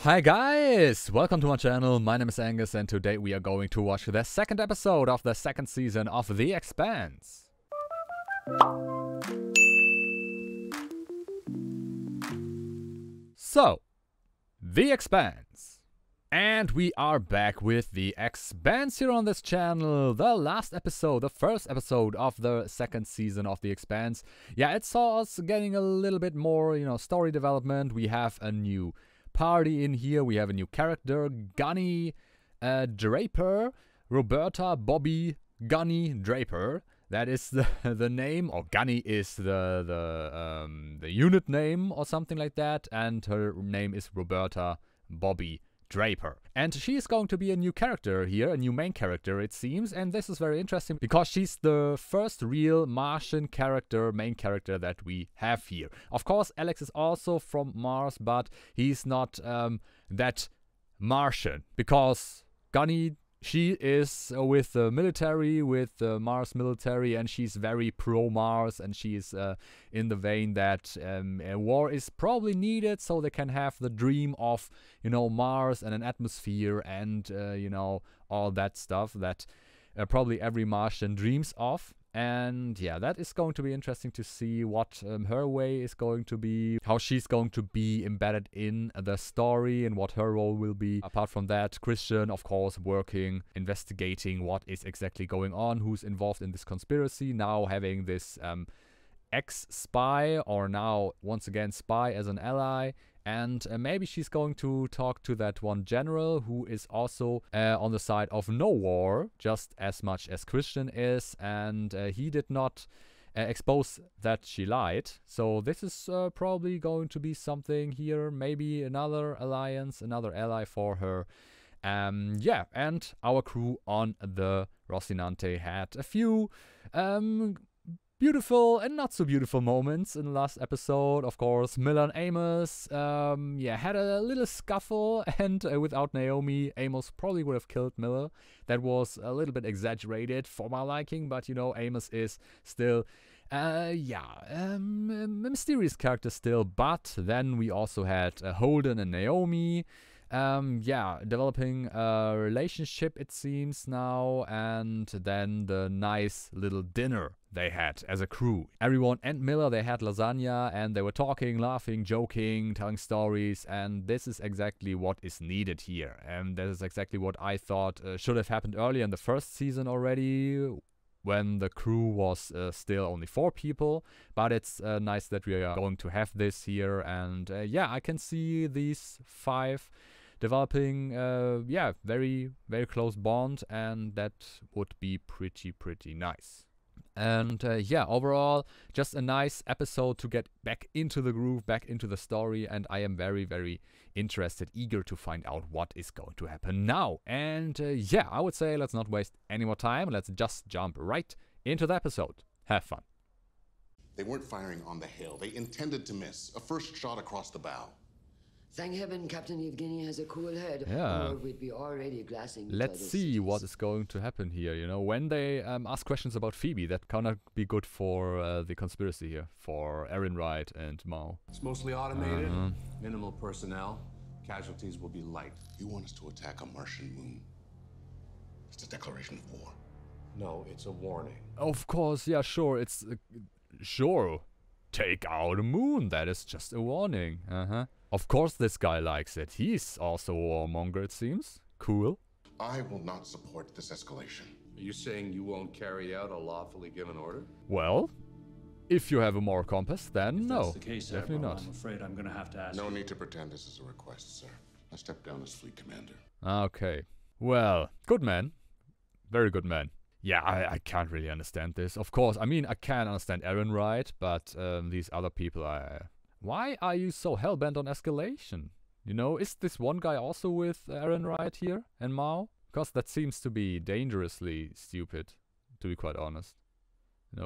Hi guys! Welcome to my channel, my name is Angus and today we are going to watch the second episode of the second season of The Expanse. So, The Expanse. And we are back with The Expanse here on this channel. The last episode, the first episode of the second season of The Expanse. Yeah, it saw us getting a little bit more, story development. We have a new party in here. We have a new character, Gunny Draper, Roberta Bobby Gunny Draper. That is the name, or Gunny is the unit name or something like that, and her name is Roberta Bobby Draper. And she is going to be a new character here, a new main character it seems, and this is very interesting because she's the first real Martian character, main character that we have here. Of course, Alex is also from Mars, but he's not that Martian because Gunny, she is with the military, with the Mars military, and she's very pro-Mars, and she's in the vein that a war is probably needed so they can have the dream of, Mars and an atmosphere and, all that stuff that probably every Martian dreams of. And yeah, that is going to be interesting to see what her way is going to be, how she's going to be embedded in the story and what her role will be. Apart from that, Chrisjean, of course, working, investigating what is exactly going on, who's involved in this conspiracy, now having this ex-spy, or now once again spy as an ally. And maybe she's going to talk to that one general who is also on the side of no war, just as much as Chrisjean is. And he did not expose that she lied. So this is probably going to be something here. Maybe another alliance, another ally for her. Yeah, and our crew on the Rocinante had a few beautiful and not so beautiful moments in the last episode. Of course, Miller and Amos, had a little scuffle, and without Naomi, Amos probably would have killed Miller. That was a little bit exaggerated for my liking, but Amos is still, a mysterious character still. But then we also had Holden and Naomi, developing a relationship it seems now, and then the nice little dinner they had as a crew. Everyone and Miller, they had lasagna and they were talking, laughing, joking, telling stories, and this is exactly what is needed here. And that is exactly what I thought should have happened earlier in the first season already, when the crew was still only 4 people. But it's nice that we are going to have this here, and I can see these 5 developing very, very close bond, and that would be pretty nice. And overall, just a nice episode to get back into the groove, back into the story, and I am very, very interested, eager to find out what is going to happen now. And I would say let's not waste any more time, let's just jump right into the episode. Have fun. They weren't firing on the hill, they intended to miss. A first shot across the bow. Thank heaven Captain Yevgeny has a cool head, yeah. Or we'd be already glassing. Let's see what is going to happen here. When they ask questions about Phoebe, that cannot be good for the conspiracy here, for Ehrenreich and Mao. It's mostly automated, minimal personnel, casualties will be light. You want us to attack a Martian moon? It's a declaration of war. No, it's a warning. Of course, yeah, sure, it's... sure, take out a moon, that is just a warning. Of course this guy likes it. He's also a warmonger, it seems. Cool. I will not support this escalation. Are you saying you won't carry out a lawfully given order? Well, if you have a moral compass, then if no, that's the case, definitely Admiral, not. I'm afraid I'm going to have to ask No you. need to pretend this is a request, sir. I step down as fleet commander. Okay. Well, good man. Very good man. Yeah, I can't really understand this. Of course, I mean, I can understand Ehrenreich, but these other people, why are you so hellbent on escalation? Is this one guy also with Ehrenreich here and Mao? Because that seems to be dangerously stupid, to be quite honest.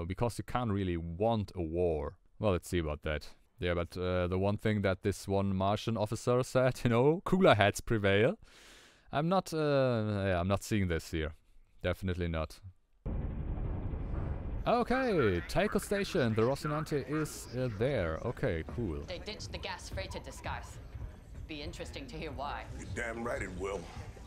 Because you can't really want a war. Well, let's see about that. Yeah, but the one thing that this one Martian officer said, cooler heads prevail. I'm not seeing this here. Definitely not. Okay, Tycho Station. The Rocinante is there. Okay, cool. They ditched the gas freighter disguise. Be interesting to hear why. You're damn right it will.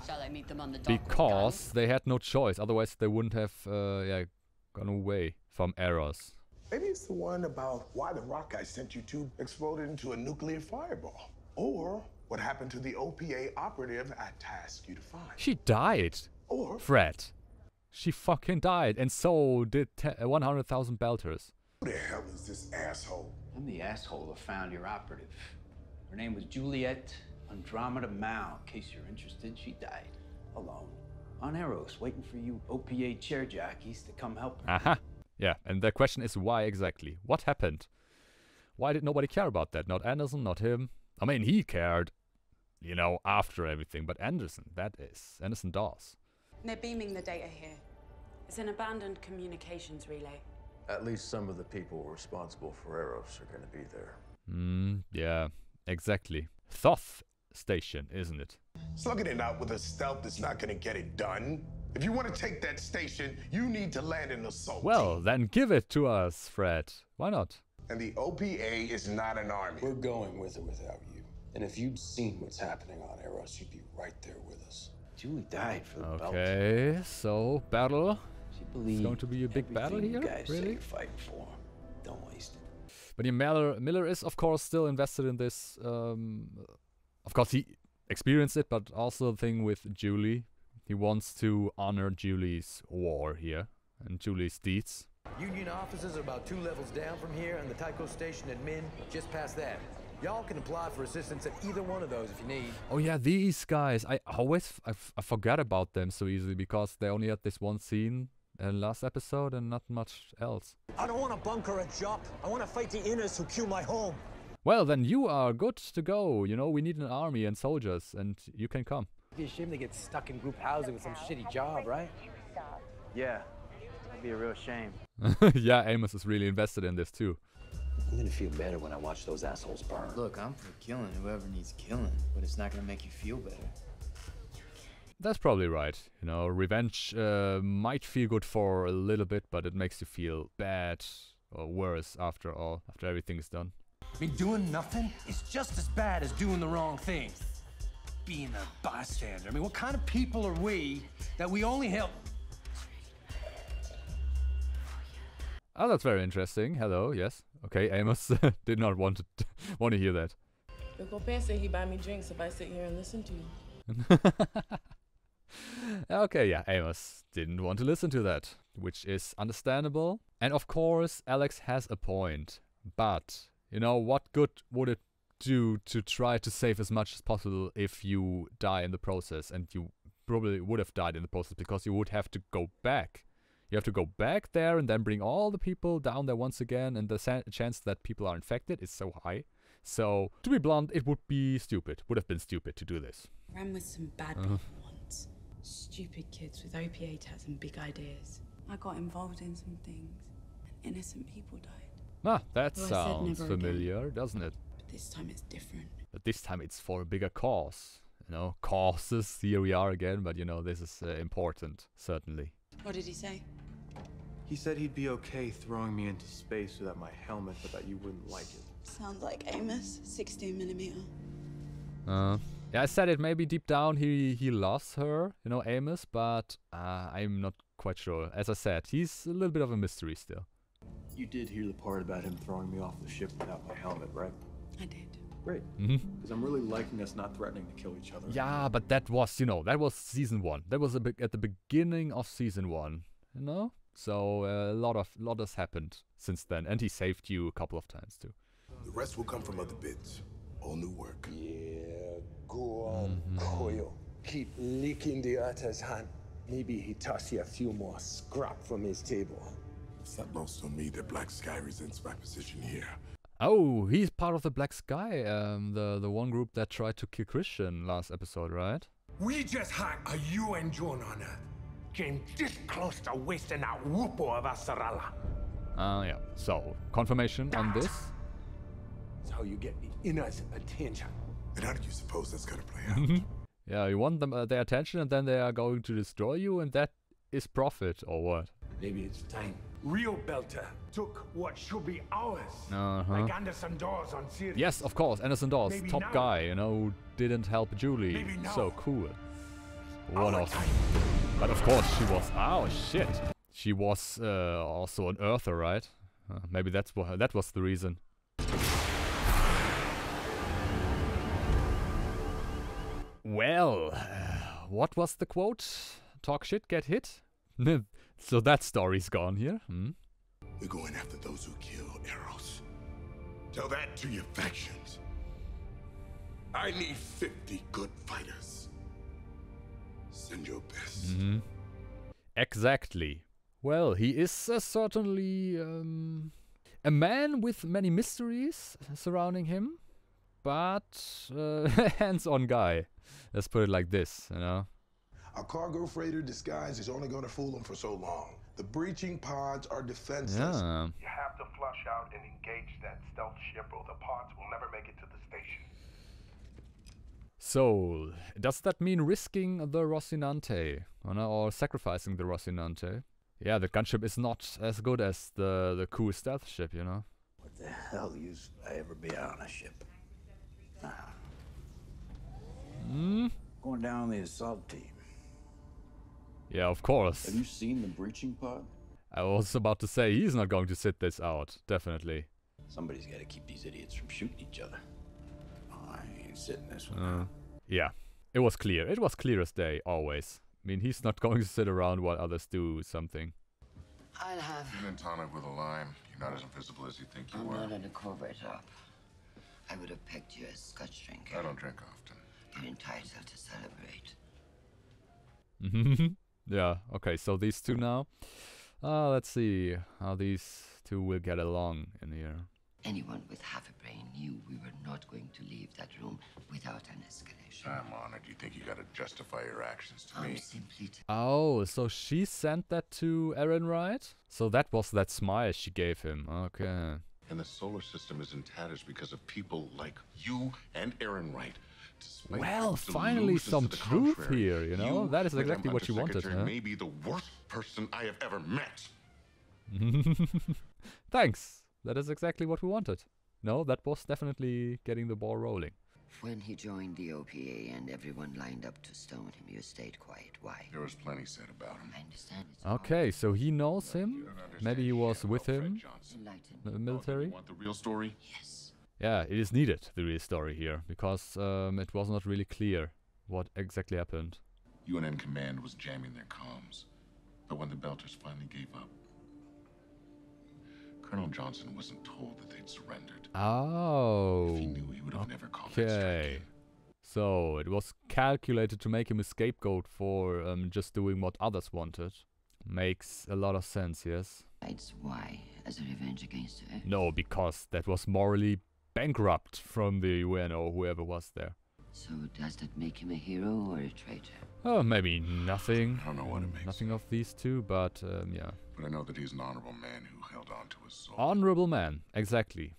Shall I meet them on the dock? Because they had no choice, otherwise they wouldn't have gone away from Eros. Maybe it's the one about why the rock I sent you to exploded into a nuclear fireball. Or what happened to the OPA operative I tasked you to find. She died. Or Fred. She fucking died, and so did 100,000 Belters. who the hell is this asshole? I'm the asshole who found your operative. Her name was Juliet Andromeda Mao. In case you're interested, she died alone on Eros, waiting for you OPA chair jockeys to come help her. Aha. Yeah, and the question is why exactly? What happened? Why did nobody care about that? Not Anderson, not him. I mean, he cared, you know, after everything, but Anderson does. They're beaming the data here. It's an abandoned communications relay. At least some of the people responsible for Eros are gonna be there. Yeah, exactly. Thoth station, isn't it? Slugging it out with a stealth that's not gonna get it done. If you want to take that station, you need to land an assault Well, team. then give it to us, Fred. Why not? And the OPA is not an army. We're going with or without you. And if you'd seen what's happening on Eros, you'd be right there with us. Julie died for the belt. Okay, so battle. She believed going to be a big battle everything here? You guys say Really? you're fighting for. Don't waste it. But yeah, Miller is, of course, still invested in this. Of course, he experienced it, but also the thing with Julie. He wants to honor Julie's war here and Julie's deeds. Union offices are about 2 levels down from here, and the Tycho station admin just past that. Y'all can apply for assistance at either one of those if you need. Oh yeah, these guys. I forgot about them so easily because they only had this one scene in last episode and not much else. I don't want to bunker a job. I want to fight the inners who kill my home. Well, then you are good to go. You know, we need an army and soldiers, and you can come. It'd be a shame to get stuck in group housing with some shitty job, right? Yeah, that'd be a real shame. Yeah, Amos is really invested in this too. I'm gonna feel better when I watch those assholes burn. Look, I'm for killing whoever needs killing, but it's not gonna make you feel better. That's probably right. You know, revenge might feel good for a little bit, but it makes you feel bad or worse after all, after everything is done. I mean, doing nothing is just as bad as doing the wrong thing. Being a bystander. I mean, what kind of people are we that we only help? Oh, that's very interesting. Hello, yes. Okay, Amos did not want to hear that. Look, Open said he buy me drinks if I sit here and listen to you. Okay, yeah, Amos didn't want to listen to that, which is understandable. And of course, Alex has a point. But, you know, what good would it do to try to save as much as possible if you die in the process? And you probably would have died in the process because you would have to go back. You have to go back there and then bring all the people down there once again, and the chance that people are infected is so high. So, to be blunt, it would be stupid. Would have been stupid to do this. Ran with some bad people once. Stupid kids with OPA tats and big ideas. I got involved in some things, and innocent people died. Ah, that Well, I said sounds never familiar, doesn't it? But this time it's different. But this time it's for a bigger cause. You know, causes, here we are again, but you know, this is important, certainly. What did he say? He said he'd be okay throwing me into space without my helmet, but that you wouldn't like it. Sounds like Amos, 16mm. Yeah, I said it, maybe deep down he loves her, you know, Amos, but I'm not quite sure. As I said, he's a little bit of a mystery still. You did hear the part about him throwing me off the ship without my helmet, right? I did. Great. Because I'm really liking us not threatening to kill each other. Yeah, but that was, you know, that was season 1. That was at the beginning of season 1, you know? So a lot has happened since then, and he saved you a couple of times too. The rest will come from other bits. All new work. Yeah, go on, Koyo. Keep licking the otter's hand. Maybe he toss you a few more scrap from his table. It's not lost on me that Black Sky resents my position here. Oh, he's part of the Black Sky, the one group that tried to kill Chrisjean last episode, right? We just had a UN drone on Earth. Came this close to wasting that whoopo of a Sarala. Yeah. So, confirmation on this. That's how you get the inner's attention. And how did you suppose that's gonna play out? Yeah, you want them their attention, and then they are going to destroy you, and that is profit, or what? Maybe it's time real Belter took what should be ours. Uh-huh. Like Anderson Dawes on Sirius. Yes, of course, Anderson Dawes, Maybe top now. guy, you know, who didn't help Julie. Maybe now. So cool. One Our of... time. But of course she was... Oh, shit. She was also an Earther, right? Maybe that was the reason. Well, what was the quote? Talk shit, get hit? So that story's gone here. We're going after those who kill Eros. Tell that to your factions. I need 50 good fighters. Send your best. Exactly. Well, he is certainly a man with many mysteries surrounding him, but hands-on guy. Let's put it like this, you know. A cargo freighter disguise is only going to fool them for so long. The breaching pods are defenseless. Yeah. You have to flush out and engage that stealth ship or the pods will never make it to the station. So, does that mean risking the Rocinante, or sacrificing the Rocinante? Yeah, the gunship is not as good as the cool stealth ship, you know. What the hell use I ever be on a ship? Going down the assault team. Yeah, of course. Have you seen the breaching pod? I was about to say, he's not going to sit this out, definitely. Somebody's got to keep these idiots from shooting each other. Oh, I ain't sitting this one out. Yeah, it was clear. It was clear as day, always. I mean, he's not going to sit around while others do something. I'll have... Gin and tonic with a lime. You're not as invisible as you think you I'm are. not in a covert up. I would have pegged you as Scotch drinker. I don't drink often. You're entitled to celebrate. Yeah, okay, so these two now. Let's see how these two will get along in here. Anyone with half a brain knew we were not going to leave that room without an escalation. I'm honored. You think you gotta justify your actions to me. Simply Oh, so she sent that to Aaron, right? So that was that smile she gave him. Okay. And the solar system is in tatters because of people like you and Aaron Wright. Despite Well, the finally delusions some to the truth contrary, here, you know? That is Madam exactly what you wanted, Undersecretary, huh? may be the worst person I have ever met. Thanks. That is exactly what we wanted. No, that was definitely getting the ball rolling. When he joined the OPA and everyone lined up to stone him, you stayed quiet. Why? There was plenty said about him. I understand it's Okay, so he knows him. Maybe he was with him in the military. Want the real story? Yes. Yeah, it is needed, the real story here, because it was not really clear what exactly happened. UNN Command was jamming their comms, but when the Belters finally gave up, Colonel Johnson wasn't told that they'd surrendered. Oh, If he knew, he would have never called that strike okay. in. So it was calculated to make him a scapegoat for just doing what others wanted. Makes a lot of sense, yes? Why? As a revenge against her? No, because that was morally bankrupt from the UN or whoever was there. So does that make him a hero or a traitor? Oh, maybe nothing. I don't know what it makes. Nothing of these two, but yeah. But I know that he's an honorable man who held on to his soul. Honorable man, exactly.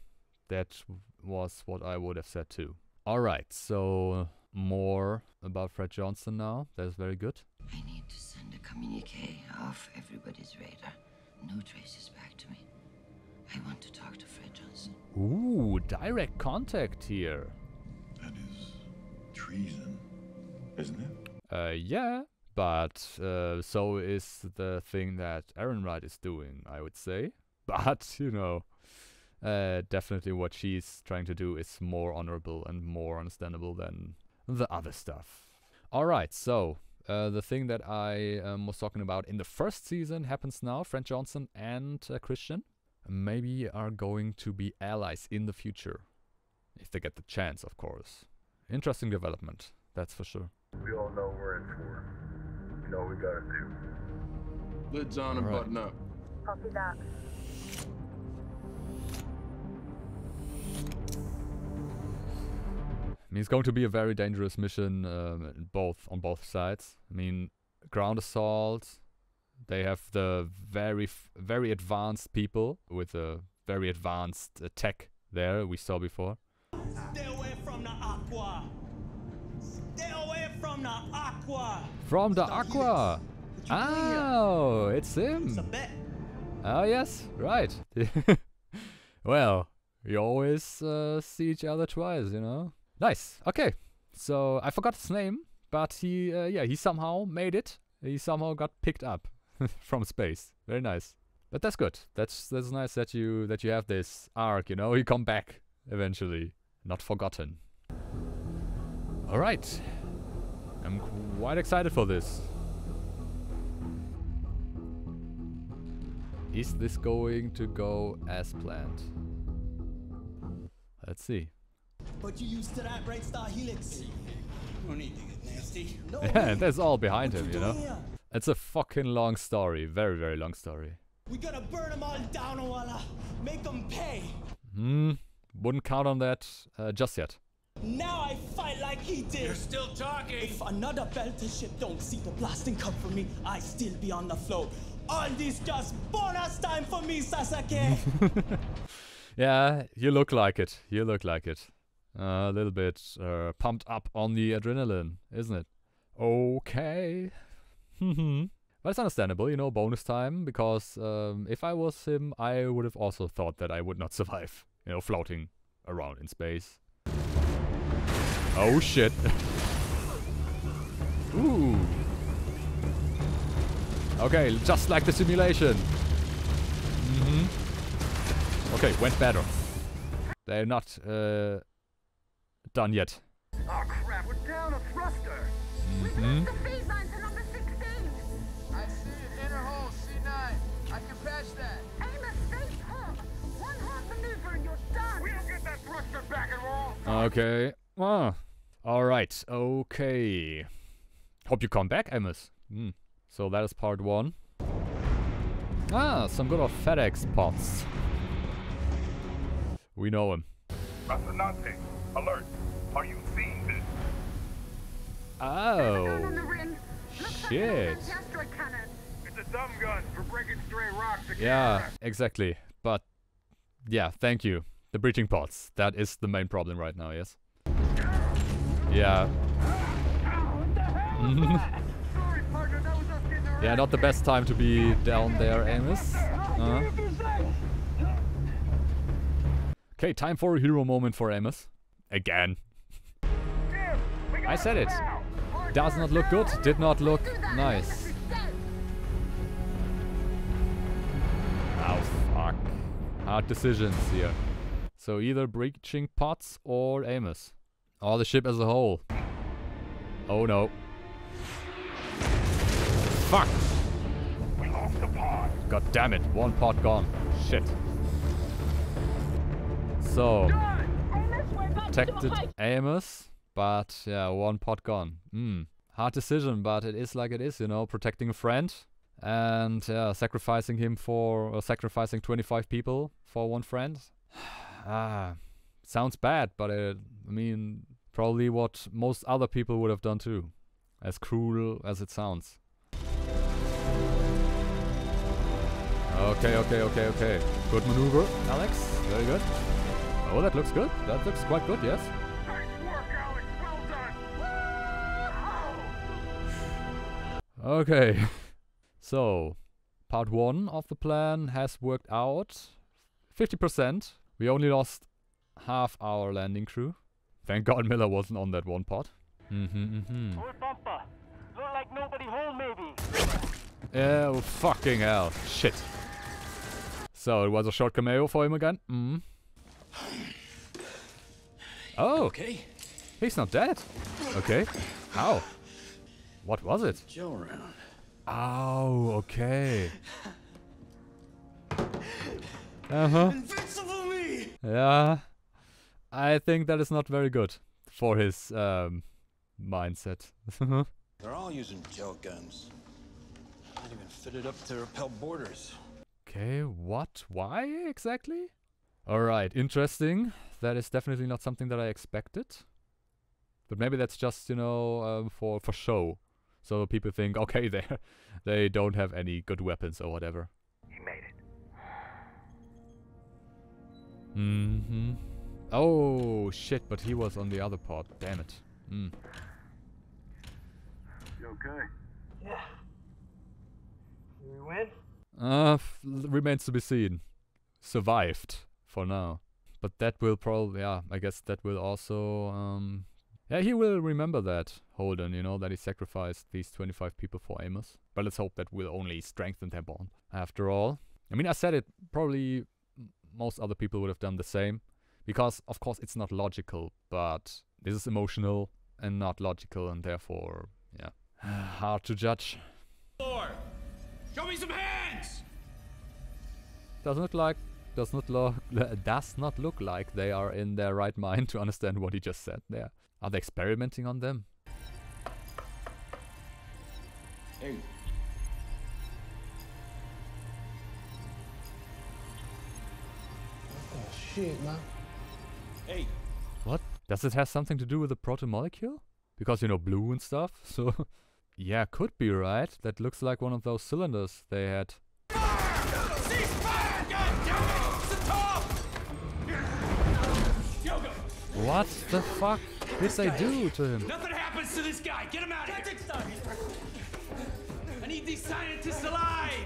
That was what I would have said too. Alright, so more about Fred Johnson now. That's very good. I need to send a communique off everybody's radar. No traces back to me. I want to talk to Fred Johnson. Ooh, direct contact here. That is treason, isn't it? Yeah, but so is the thing that Aaron Wright is doing, I would say. But, you know, definitely what she's trying to do is more honorable and more understandable than the other stuff. Alright, so the thing that I was talking about in the first season happens now. Fred Johnson and Chrisjean maybe are going to be allies in the future. If they get the chance, of course. Interesting development, that's for sure. We all know we're in for. We know we gotta do. Lids on and All right. button up. Copy that. I mean, it's going to be a very dangerous mission on both sides. I mean, ground assault, they have the very advanced people with a very advanced tech there we saw before. Stay away from the aqua. Stay away from the aqua. From the Aqua! Oh, it's him! It's a bet. Oh, yes, right. Well, we always see each other twice, you know? Nice, okay. So, I forgot his name, but he, yeah, he somehow made it. He somehow got picked up from space. Very nice. But that's good. That's nice that you have this arc, you know? You come back eventually. Not forgotten. Alright. I'm quite excited for this. Is this going to go as planned? Let's see. But you used to that Bright Star Helix. No need to get nasty. No Yeah, and that's all behind him, you know? It's a fucking long story. Very, very long story. We gotta burn them all down, Walla. Make them pay. Wouldn't count on that just yet. Now I fight like he did. You're still talking. If another belter ship don't see the blasting come from me, I still be on the float. All this just bonus time for me, Sasuke. Yeah, you look like it. You look like it. A little bit pumped up on the adrenaline, isn't it? Okay. But it's understandable, you know, bonus time, because if I was him, I would have also thought that I would not survive, you know, floating around in space. Oh shit. Ooh. Okay, just like the simulation. Okay, went better. They're not done yet. Oh crap, we're down a thruster. We missed the feed line to number 16. I see it, inner hole, C9. I can patch that. Amos, stay put. One hard maneuver and you're done. We don't get that thruster back and roll. Okay. Alright, okay. Hope you come back, Amos. So that is part 1. Some good old FedEx pots. We know him. Masanate, alert. Are you seeing this? Oh. Shit. It's a dumb gun for breaking stray rocks. Yeah, exactly. But yeah, thank you. The breaching pods. That is the main problem right now, yes? Yeah. Yeah, not the best time to be down there, Amos. Okay, time for a hero moment for Amos. Again. I said it. Does not look good, did not look nice. Oh, fuck. Hard decisions here. So either breaching pods or Amos. Or the ship as a whole. Oh no. Fuck! We lost the pod. God damn it, one pod gone. Shit. So, protected Amos, but yeah, one pod gone. Hard decision, but it is like it is, you know, protecting a friend and sacrificing him for, sacrificing 25 people for one friend. Sounds bad, but I mean, probably what most other people would have done too, as cruel as it sounds. Okay. Good maneuver, Alex. Very good. Oh, that looks good. That looks quite good, yes. Nice work, Alex. Well done. Okay. So, part 1 of the plan has worked out. 50%. We only lost half our landing crew. Thank God Miller wasn't on that one pod. Look like nobody home, maybe. Oh, fucking hell. Shit. So, it was a short cameo for him again. Oh. Okay. He's not dead. Okay. How? What was it? Joe around. Oh, okay. Uh-huh. Invincible me! Yeah. I think that is not very good for his mindset. They're all using gel guns. Not even fitted up to repel borders. Okay, what? Why exactly? Alright, interesting. That is definitely not something that I expected. But maybe that's just, you know, for show. So people think, okay, they don't have any good weapons or whatever. You made it. Oh, shit, but he was on the other pod. Damn it. You okay? Yeah. We win? Remains to be seen. Survived for now. But that will probably, yeah, I guess that will also, yeah, he will remember that, Holden, you know, that he sacrificed these 25 people for Amos. But let's hope that will only strengthen their bond. After all, I mean, I said it, probably most other people would have done the same. Because, of course, it's not logical, but this is emotional and not logical, and therefore, yeah, hard to judge. Show me some hands! Does not look like they are in their right mind to understand what he just said there. Are they experimenting on them? Hey. Oh shit, man. Hey. What? Does it have something to do with the proto-molecule? Because, you know, blue and stuff, so... Yeah, could be right. That looks like one of those cylinders they had. What the fuck did they do to him? Nothing happens to this guy. Get him out of here. I need these scientists alive.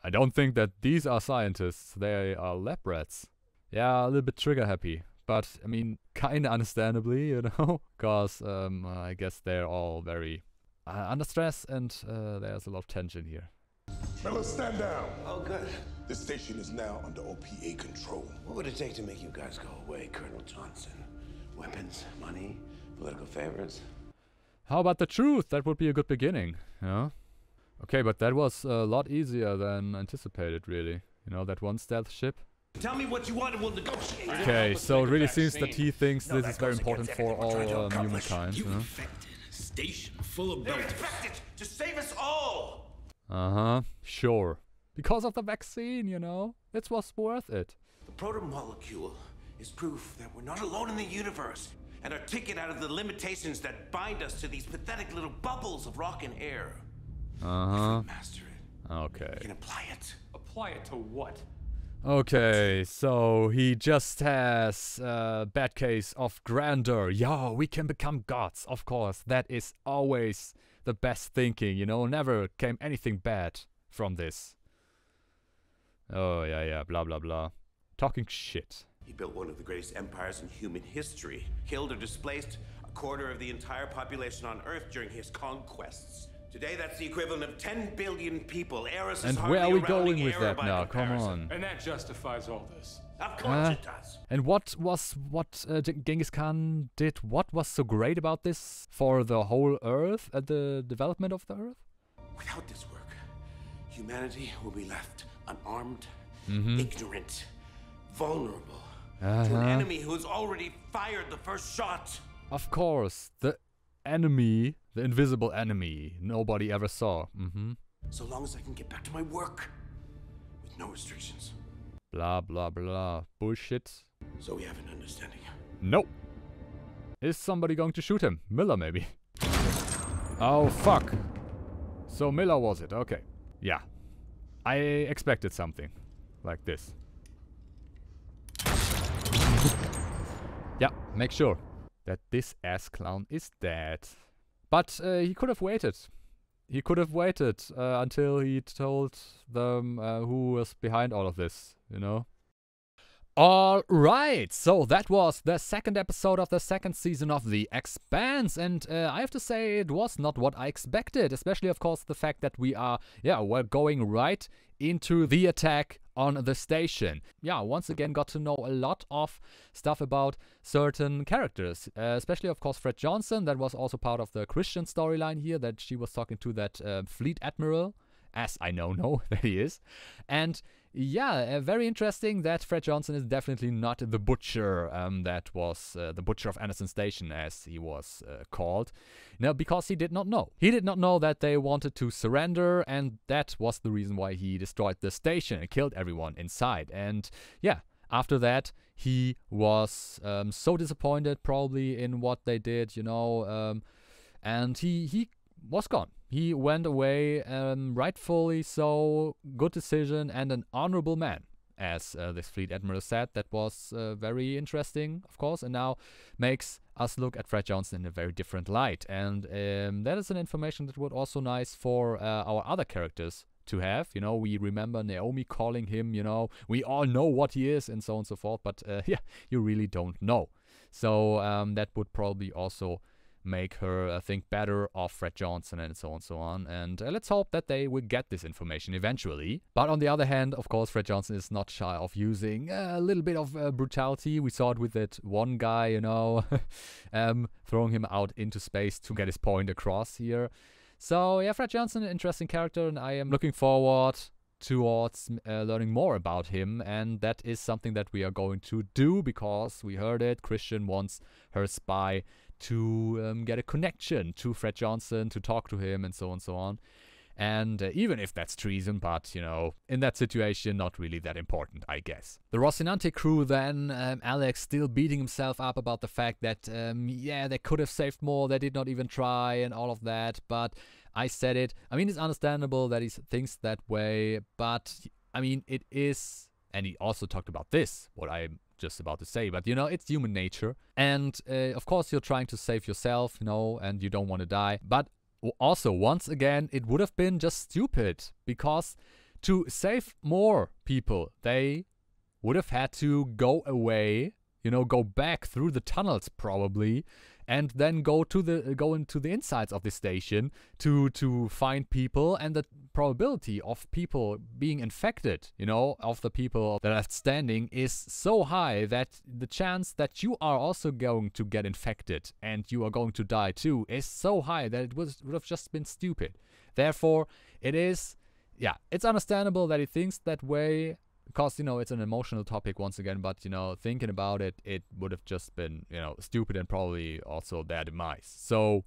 I don't think that these are scientists. They are lab rats. Yeah, a little bit trigger happy. But, I mean, kinda understandably, you know? Because, I guess they're all very under stress and there's a lot of tension here. Fellas, stand down. Oh, good. The station is now under OPA control. What would it take to make you guys go away, Colonel Johnson? Weapons, money, political favors? How about the truth? That would be a good beginning, yeah? Okay, but that was a lot easier than anticipated, really. You know, that one stealth ship. Tell me what you want and we'll negotiate. Okay, so it really seems that he thinks this is very important for all humankind. You infected a station full of belters. Infected to save us all. Uh-huh, sure. Because of the vaccine, you know? It was worth it. The proto-molecule is proof that we're not alone in the universe, and our ticket out of the limitations that bind us to these pathetic little bubbles of rock and air. Uh-huh. If we master it, okay. we can apply it. Apply it to what? Okay, so he just has a bad case of grandeur. Yeah, we can become gods, of course. That is always the best thinking, you know? Never came anything bad from this. Oh, yeah, blah, blah, blah. Talking shit. He built one of the greatest empires in human history, killed or displaced a quarter of the entire population on Earth during his conquests. Today, that's the equivalent of 10 billion people. Eris and where are we going with that now? Come on. And that justifies all this. Of course it does. And what Genghis Khan did? What was so great about this for the whole Earth and the development of the Earth? Without this work, humanity will be left unarmed, Mm-hmm. ignorant, vulnerable to an enemy who has already fired the first shot. Of course, the enemy, the invisible enemy, nobody ever saw. Mm-hmm. So long as I can get back to my work with no restrictions. Blah, blah, blah. Bullshit. So we have an understanding. Nope. Is somebody going to shoot him? Miller, maybe. Oh, fuck. So Miller was it. Okay. Yeah. I expected something like this. Yeah, make sure that this ass clown is dead. But he could have waited. He could have waited until he told them who was behind all of this, you know? Alright, so that was the second episode of the second season of The Expanse, and I have to say it was not what I expected, especially of course the fact that we're going right into the attack on the station. Yeah, once again got to know a lot of stuff about certain characters, especially of course Fred Johnson. That was also part of the Chrisjean storyline here, that she was talking to that fleet admiral, as I know that he is. And yeah, very interesting that Fred Johnson is definitely not the butcher that was the butcher of Anderson Station, as he was called. No, because he did not know. He did not know that they wanted to surrender, and that was the reason why he destroyed the station and killed everyone inside. And yeah, after that, he was so disappointed probably in what they did, you know, and he was gone. He went away, rightfully so, good decision, and an honorable man, as this fleet admiral said. That was very interesting, of course, and now makes us look at Fred Johnson in a very different light. And that is an information that would also nice for our other characters to have. You know, we remember Naomi calling him, you know, we all know what he is and so on and so forth. But yeah, you really don't know. So that would probably also make her think better of Fred Johnson and so on and so on. And let's hope that they will get this information eventually. But on the other hand, of course, Fred Johnson is not shy of using a little bit of brutality. We saw it with that one guy, you know, throwing him out into space to get his point across here. So yeah, Fred Johnson, an interesting character, and I am looking forward towards learning more about him, and that is something that we are going to do because we heard it. Chrisjean wants her spy to get a connection to Fred Johnson, to talk to him, and so on and so on. And even if that's treason, but, you know, in that situation, not really that important, I guess. The Rocinante crew then, Alex still beating himself up about the fact that, yeah, they could have saved more, they did not even try, and all of that, but I said it. I mean, it's understandable that he thinks that way, but, I mean, it is, and he also talked about this, what I'm just about to say, but, you know, it's human nature. And, of course, you're trying to save yourself, you know, and you don't want to die, but also, once again, it would have been just stupid, because to save more people, they would have had to go away, you know, go back through the tunnels probably, and then go into the insides of the station to find people, and the probability of people being infected, you know, of the people that are standing is so high that the chance that you are also going to get infected and you are going to die too is so high that it would have just been stupid. Therefore, it is, yeah, it's understandable that he thinks that way, because, you know, it's an emotional topic once again, but, you know, thinking about it, it would have just been, you know, stupid and probably also their demise. So,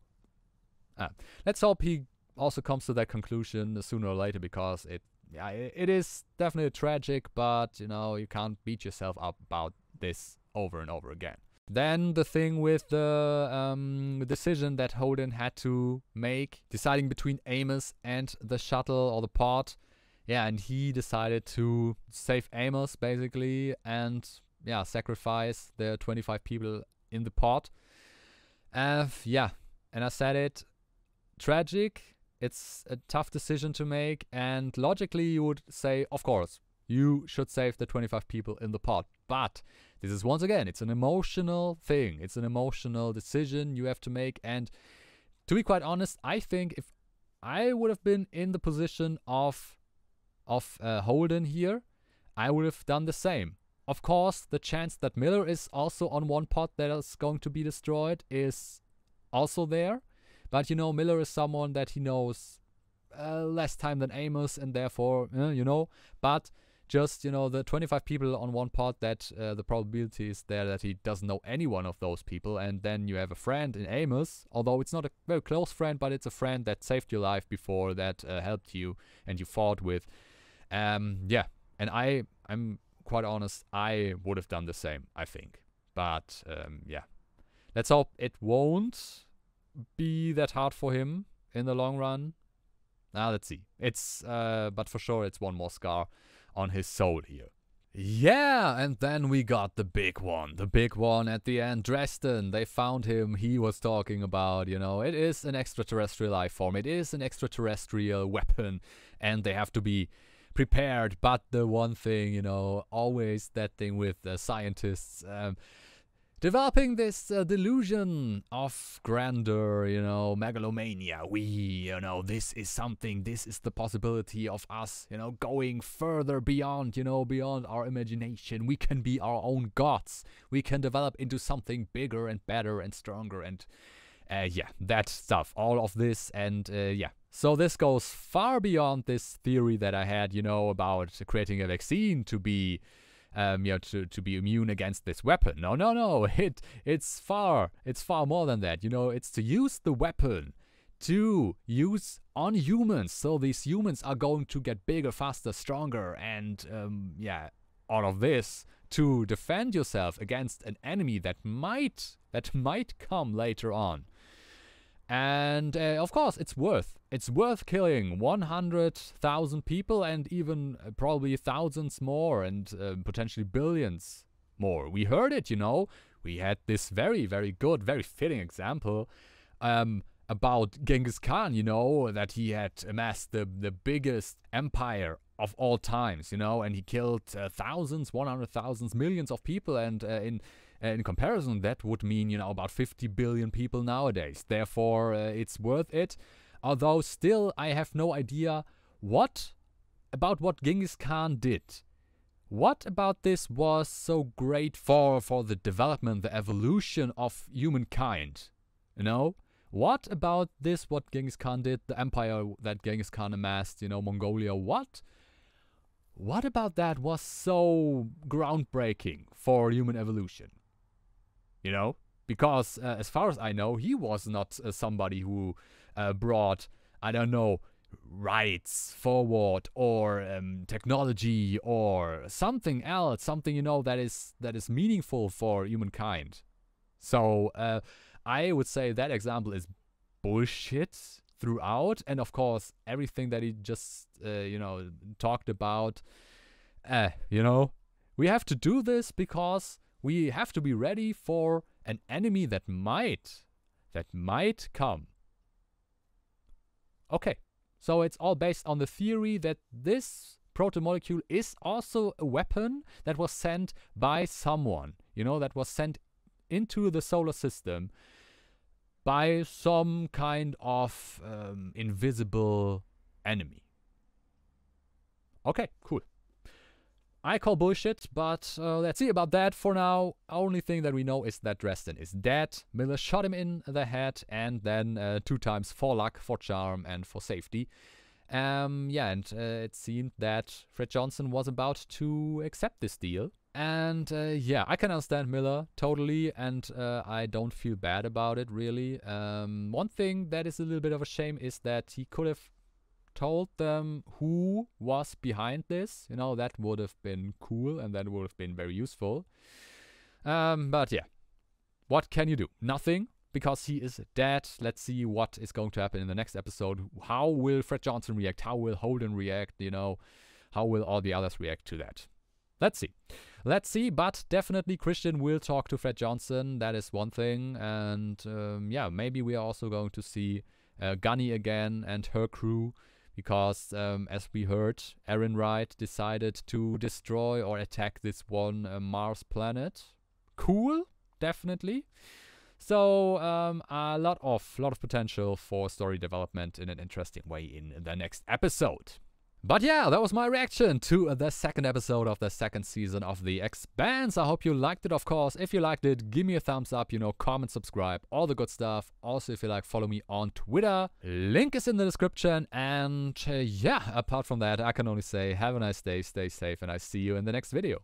let's hope he also comes to that conclusion sooner or later, because it is definitely tragic, but, you know, you can't beat yourself up about this over and over again. Then the thing with the decision that Holden had to make, deciding between Amos and the shuttle or the pod. Yeah, and he decided to save Amos, basically, and, yeah, sacrifice the 25 people in the pod. Yeah, and I said it, tragic, it's a tough decision to make, and logically you would say, of course, you should save the 25 people in the pod. But this is, once again, it's an emotional thing. It's an emotional decision you have to make, and to be quite honest, I think if I would have been in the position of Holden here, I would have done the same. Of course, the chance that Miller is also on one pod that is going to be destroyed is also there. But, you know, Miller is someone that he knows less time than Amos, and therefore, you know, but just, you know, the 25 people on one pod, that the probability is there that he doesn't know any one of those people. And then you have a friend in Amos, although it's not a very close friend, but it's a friend that saved your life before, that helped you and you fought with. Yeah, and I'm quite honest, I would have done the same, I think. But, yeah, let's hope it won't be that hard for him in the long run. Let's see. It's, but for sure, it's one more scar on his soul here. Yeah, and then we got the big one at the end, Dresden. They found him. He was talking about, you know, it is an extraterrestrial life form. It is an extraterrestrial weapon, and they have to be prepared. But the one thing, you know, always that thing with scientists developing this delusion of grandeur, you know, megalomania. You know, this is something, this is the possibility of us, you know, going further beyond, you know, beyond our imagination. We can be our own gods. We can develop into something bigger and better and stronger, and yeah, that stuff, all of this, and yeah. So this goes far beyond this theory that I had, you know, about creating a vaccine to be you know, to be immune against this weapon. No. It's far more than that. You know, it's to use the weapon to use on humans. So these humans are going to get bigger, faster, stronger, and yeah, all of this to defend yourself against an enemy that might come later on. And of course, it's worth killing 100,000 people, and even probably thousands more, and potentially billions more. We heard it, you know. We had this very, very good, very fitting example about Genghis Khan, you know, that he had amassed the biggest empire of all times, you know, and he killed thousands, 100,000, millions of people, and in comparison, that would mean, you know, about 50 billion people nowadays. Therefore, it's worth it. Although still, I have no idea what Genghis Khan did. What about this was so great for the development, the evolution of humankind? You know? What about this, what Genghis Khan did, the empire that Genghis Khan amassed, you know, Mongolia, what about that was so groundbreaking for human evolution? You know? Because as far as I know, he was not somebody who brought, I don't know, rights forward or technology or something else, something, you know, that is meaningful for humankind. So I would say that example is bullshit throughout, and of course everything that he just you know, talked about. You know, we have to do this because we have to be ready for an enemy that might come. Okay. So it's all based on the theory that this proto-molecule is also a weapon that was sent by someone, you know, that was sent into the solar system by some kind of invisible enemy. Okay, cool. I call bullshit, but let's see about that. For now, only thing that we know is that Dresden is dead. Miller shot him in the head, and then 2 times for luck, for charm, and for safety. Yeah, and it seemed that Fred Johnson was about to accept this deal. And yeah, I can understand Miller totally, and I don't feel bad about it, really. One thing that is a little bit of a shame is that he could have told them who was behind this. You know, that would have been cool, and that would have been very useful. But yeah, what can you do? Nothing, because he is dead. Let's see what is going to happen in the next episode. How will Fred Johnson react? How will Holden react? You know, how will all the others react to that? Let's see. Let's see, but definitely Chrisjean will talk to Fred Johnson. That is one thing. And yeah, maybe we are also going to see Gunny again and her crew. Because, as we heard, Aaron Wright decided to destroy or attack this one Mars planet. Cool, definitely. So, a lot of potential for story development in an interesting way in the next episode. But yeah, that was my reaction to the second episode of the second season of The Expanse. I hope you liked it, of course. If you liked it, give me a thumbs up, you know, comment, subscribe, all the good stuff. Also, if you like, follow me on Twitter. Link is in the description. And yeah, apart from that, I can only say have a nice day, stay safe, and I see you in the next video.